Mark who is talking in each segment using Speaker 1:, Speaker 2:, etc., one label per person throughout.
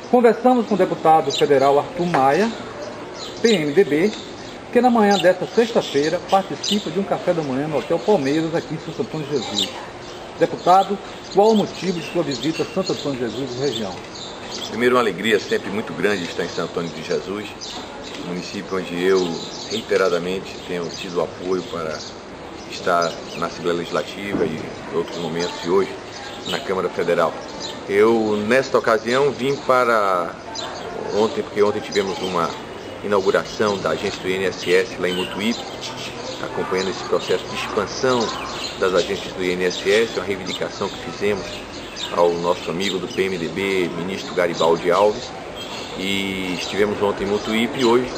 Speaker 1: Conversamos com o deputado federal Arthur Maia, PMDB, que na manhã desta sexta-feira participa de um café da manhã no Hotel Palmeiras, aqui em Santo Antônio de Jesus. Deputado, qual o motivo de sua visita a Santo Antônio de Jesus e região?
Speaker 2: Primeiro, uma alegria sempre muito grande estar em Santo Antônio de Jesus, município onde eu reiteradamente tenho tido apoio para estar na Assembleia Legislativa e em outros momentos, e hoje na Câmara Federal. Eu, nesta ocasião, vim para ontem, porque ontem tivemos uma inauguração da agência do INSS lá em Mutuípe, acompanhando esse processo de expansão das agências do INSS, uma reivindicação que fizemos ao nosso amigo do PMDB, ministro Garibaldi Alves, e estivemos ontem em Mutuípe e hoje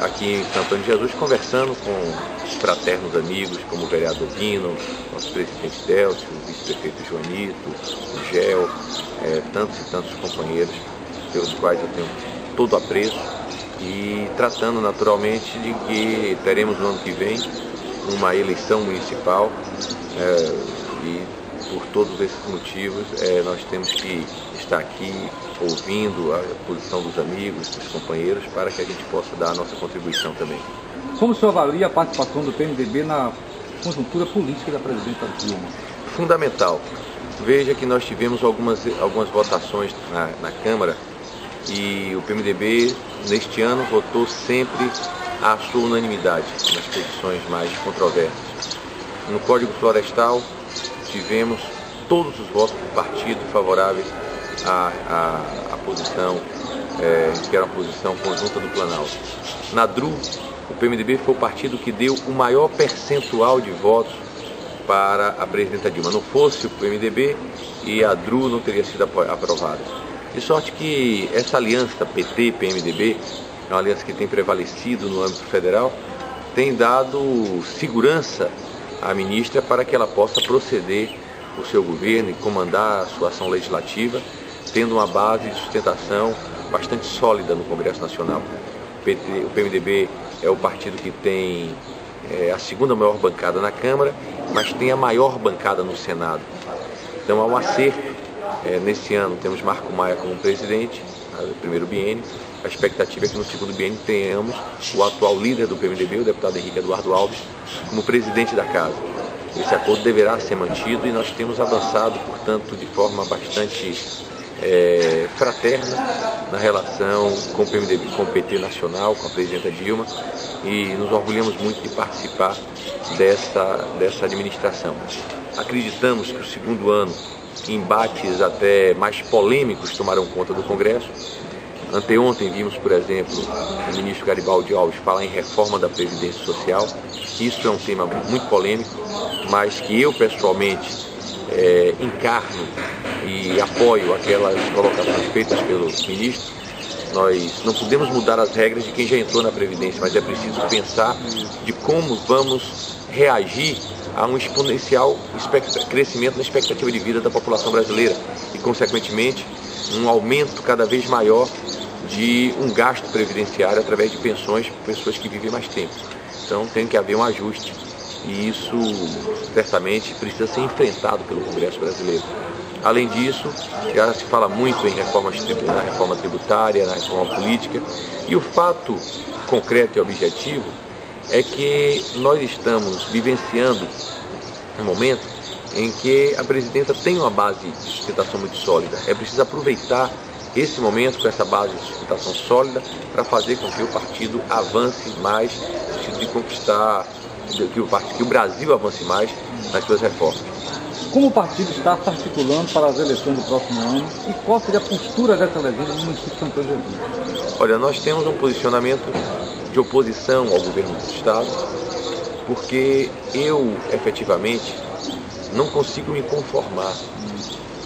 Speaker 2: aqui em Santo Antônio de Jesus conversando com fraternos amigos como o vereador Guino, nosso presidente Delcio, o vice-prefeito Joanito, o Gel, tantos e tantos companheiros pelos quais eu tenho todo apreço, e tratando naturalmente de que teremos no ano que vem uma eleição municipal e por todos esses motivos nós temos que estar aqui ouvindo a posição dos amigos, dos companheiros, para que a gente possa dar a nossa contribuição também.
Speaker 1: Como o senhor avalia a participação do PMDB na conjuntura política da presidenta Dilma?
Speaker 2: Fundamental. Veja que nós tivemos algumas votações na Câmara e o PMDB neste ano votou sempre à sua unanimidade nas posições mais controversas. No Código Florestal tivemos todos os votos do partido favoráveis à posição, que era uma posição conjunta do Planalto. Na DRU, o PMDB foi o partido que deu o maior percentual de votos para a presidenta Dilma. Não fosse o PMDB e a DRU não teria sido aprovada. De sorte que essa aliança PT-PMDB, é uma aliança que tem prevalecido no âmbito federal, tem dado segurança à ministra para que ela possa proceder o seu governo e comandar a sua ação legislativa, tendo uma base de sustentação bastante sólida no Congresso Nacional. O PMDB é o partido que tem a segunda maior bancada na Câmara, mas tem a maior bancada no Senado. Então há um acerto. Nesse ano temos Marco Maia como presidente, no primeiro biênio. A expectativa é que no segundo biênio tenhamos o atual líder do PMDB, o deputado Henrique Eduardo Alves, como presidente da casa. Esse acordo deverá ser mantido e nós temos avançado, portanto, de forma bastante fraterna na relação com o PMDB, com o PT nacional, com a presidenta Dilma, e nos orgulhamos muito de participar dessa administração. Acreditamos que o segundo ano, embates até mais polêmicos tomarão conta do Congresso. Anteontem vimos, por exemplo, o ministro Garibaldi Alves falar em reforma da Previdência Social. Isso é um tema muito polêmico, mas que eu pessoalmente encarno e apoio aquelas colocações feitas pelo ministro. Nós não podemos mudar as regras de quem já entrou na Previdência, mas é preciso pensar de como vamos reagir a um exponencial crescimento na expectativa de vida da população brasileira e, consequentemente, um aumento cada vez maior de um gasto previdenciário através de pensões para pessoas que vivem mais tempo. Então tem que haver um ajuste e isso certamente precisa ser enfrentado pelo Congresso brasileiro. Além disso, já se fala muito na reforma tributária, na reforma política, e o fato concreto e objetivo é que nós estamos vivenciando um momento em que a presidenta tem uma base de sustentação muito sólida. É preciso aproveitar esse momento com essa base de sustentação sólida para fazer com que o partido avance mais, no sentido de conquistar, que o Brasil avance mais nas suas reformas.
Speaker 1: Como o partido está se articulando para as eleições do próximo ano e qual seria a postura dessa legenda no município de Santo Antônio de Jesus?
Speaker 2: Olha, nós temos um posicionamento de oposição ao governo do Estado, porque eu, efetivamente, não consigo me conformar.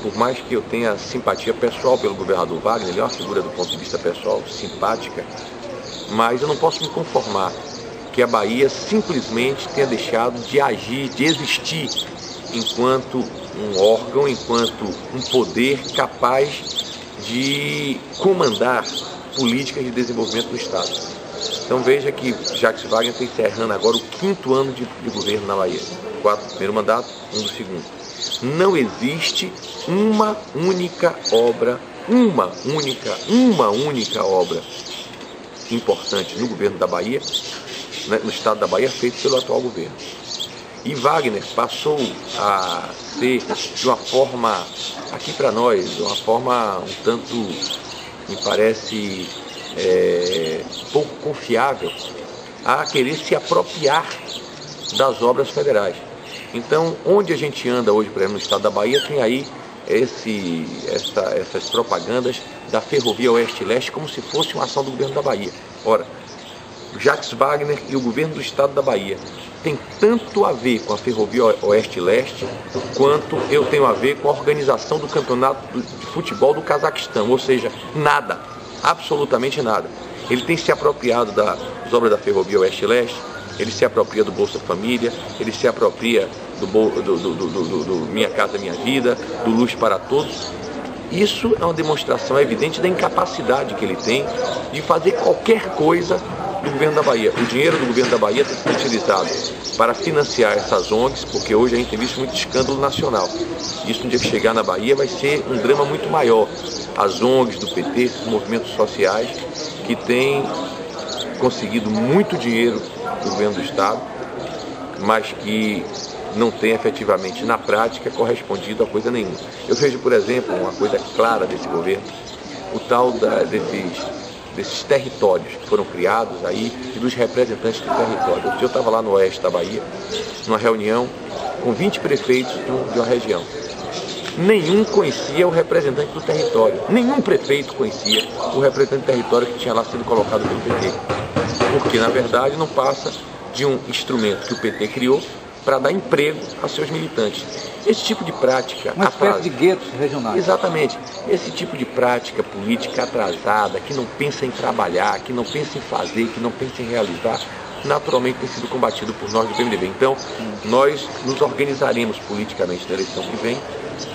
Speaker 2: Por mais que eu tenha simpatia pessoal pelo governador Wagner, ele é uma figura do ponto de vista pessoal simpática, mas eu não posso me conformar que a Bahia simplesmente tenha deixado de agir, de existir enquanto um órgão, enquanto um poder capaz de comandar políticas de desenvolvimento do Estado. Então veja que Jacques Wagner está encerrando agora o 5º ano de governo na Bahia. 4 do primeiro mandato, 1 do segundo. não existe uma única obra importante no governo da Bahia, né, no estado da Bahia, feito pelo atual governo. E Wagner passou a ser, de uma forma, aqui para nós, de uma forma um tanto, me parece, pouco confiável, a querer se apropriar das obras federais. Então, onde a gente anda hoje, por exemplo, no estado da Bahia, tem aí essas propagandas da Ferrovia Oeste-Leste como se fosse uma ação do governo da Bahia. Ora, Jacques Wagner e o governo do estado da Bahia tem tanto a ver com a Ferrovia Oeste-Leste quanto eu tenho a ver com a organização do campeonato de futebol do Cazaquistão, ou seja, nada, absolutamente nada. Ele tem se apropriado das obras da Ferrovia Oeste-Leste, ele se apropria do Bolsa Família, ele se apropria do Minha Casa Minha Vida, do Luz para Todos. Isso é uma demonstração evidente da incapacidade que ele tem de fazer qualquer coisa do governo da Bahia. O dinheiro do governo da Bahia tem sido utilizado para financiar essas ONGs, porque hoje a gente tem visto muito escândalo nacional. Isso, no dia que chegar na Bahia, vai ser um drama muito maior. As ONGs do PT, esses movimentos sociais, que têm conseguido muito dinheiro do governo do Estado, mas que não tem efetivamente, na prática, correspondido a coisa nenhuma. Eu vejo, por exemplo, uma coisa clara desse governo, o tal desses territórios que foram criados aí e dos representantes do território. Eu estava lá no oeste da Bahia, numa reunião com 20 prefeitos de uma região. Nenhum conhecia o representante do território. Nenhum prefeito conhecia o representante do território que tinha lá sido colocado pelo PT. Porque, na verdade, não passa de um instrumento que o PT criou para dar emprego a seus militantes. Esse tipo de prática...
Speaker 1: Uma espécie de guetos regionais.
Speaker 2: Exatamente. Esse tipo de prática política atrasada, que não pensa em trabalhar, que não pensa em fazer, que não pensa em realizar, naturalmente tem sido combatido por nós do PMDB. Então, nós nos organizaremos politicamente na eleição que vem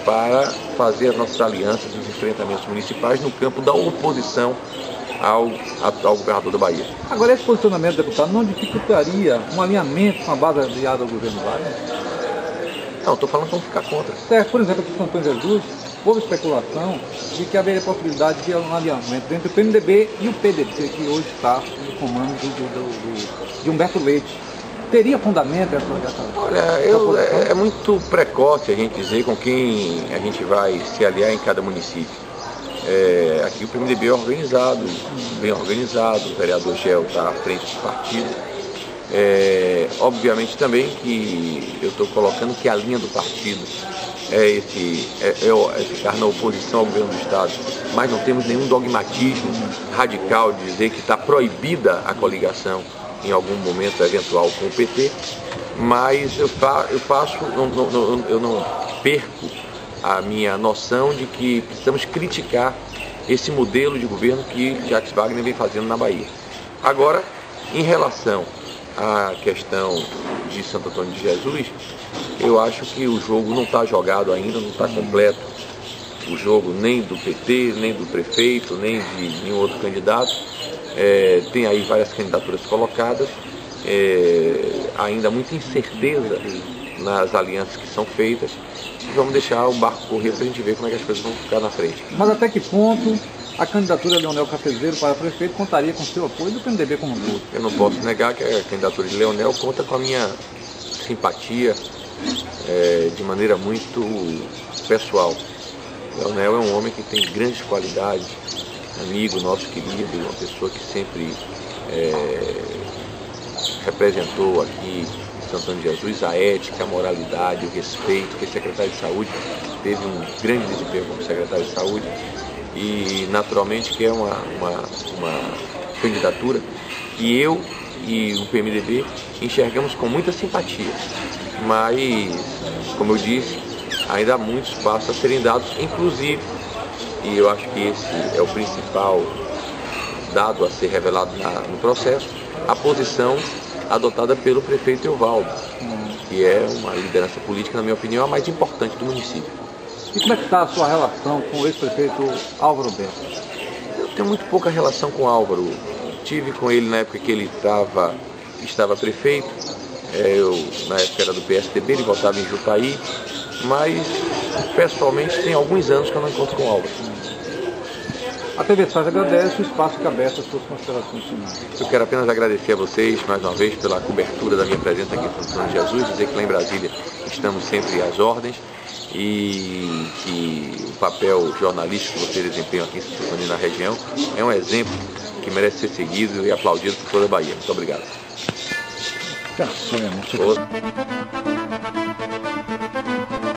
Speaker 2: para fazer as nossas alianças e os enfrentamentos municipais no campo da oposição ao governador da Bahia.
Speaker 1: Agora, esse posicionamento, deputado, não dificultaria um alinhamento com a base aliada ao governo Wagner?
Speaker 2: Não, estou falando para não ficar contra.
Speaker 1: Certo, por exemplo, aqui em São Antônio Jesus, houve especulação de que haveria possibilidade de um alinhamento entre o PMDB e o PDT, que hoje está no comando de Humberto Leite. Teria fundamento essa
Speaker 2: Olha, é muito precoce a gente dizer com quem a gente vai se aliar em cada município. Aqui o PMDB é organizado, bem organizado, o vereador Gel está à frente do partido. Obviamente também que eu estou colocando que a linha do partido é ficar na oposição ao governo do Estado, mas não temos nenhum dogmatismo radical de dizer que está proibida a coligação em algum momento eventual com o PT, mas eu não perco a minha noção de que precisamos criticar esse modelo de governo que Jacques Wagner vem fazendo na Bahia. Agora, em relação à questão de Santo Antônio de Jesus, eu acho que o jogo não está jogado ainda, não está completo. O jogo nem do PT, nem do prefeito, nem de nenhum outro candidato. Tem aí várias candidaturas colocadas, ainda muita incerteza nas alianças que são feitas. Vamos deixar o barco correr para a gente ver como é que as coisas vão ficar na frente.
Speaker 1: Mas até que ponto a candidatura de Leonel Cafezeiro para prefeito contaria com seu apoio do PMDB como um todo?
Speaker 2: Eu não posso negar que a candidatura de Leonel conta com a minha simpatia de maneira muito pessoal. Leonel é um homem que tem grandes qualidades, amigo nosso querido, uma pessoa que sempre representou aqui em Santo Antônio de Jesus a ética, a moralidade, o respeito, que é secretário de saúde, teve um grande desempenho como secretário de saúde e naturalmente que é uma candidatura que eu e o PMDB enxergamos com muita simpatia, mas, como eu disse, ainda há muitos passos a serem dados, inclusive, e eu acho que esse é o principal dado a ser revelado no processo, a posição adotada pelo prefeito Evaldo, que é uma liderança política, na minha opinião, a mais importante do município.
Speaker 1: E como é que está a sua relação com o ex-prefeito Álvaro Bento?
Speaker 2: Eu tenho muito pouca relação com o Álvaro. Tive com ele na época que ele estava prefeito. Eu, na época, era do PSDB, ele votava em Jutaí, mas pessoalmente tem alguns anos que eu não encontro com o Álvaro.
Speaker 1: A TV Sagres agradece, o espaço fica aberto às suas considerações finais.
Speaker 2: Eu quero apenas agradecer a vocês, mais uma vez, pela cobertura da minha presença aqui em Santo Antônio de Jesus, dizer que lá em Brasília estamos sempre às ordens e que o papel jornalístico que vocês desempenham aqui em Santo Antônio na região é um exemplo que merece ser seguido e aplaudido por toda a Bahia. Muito obrigado.
Speaker 1: Tá,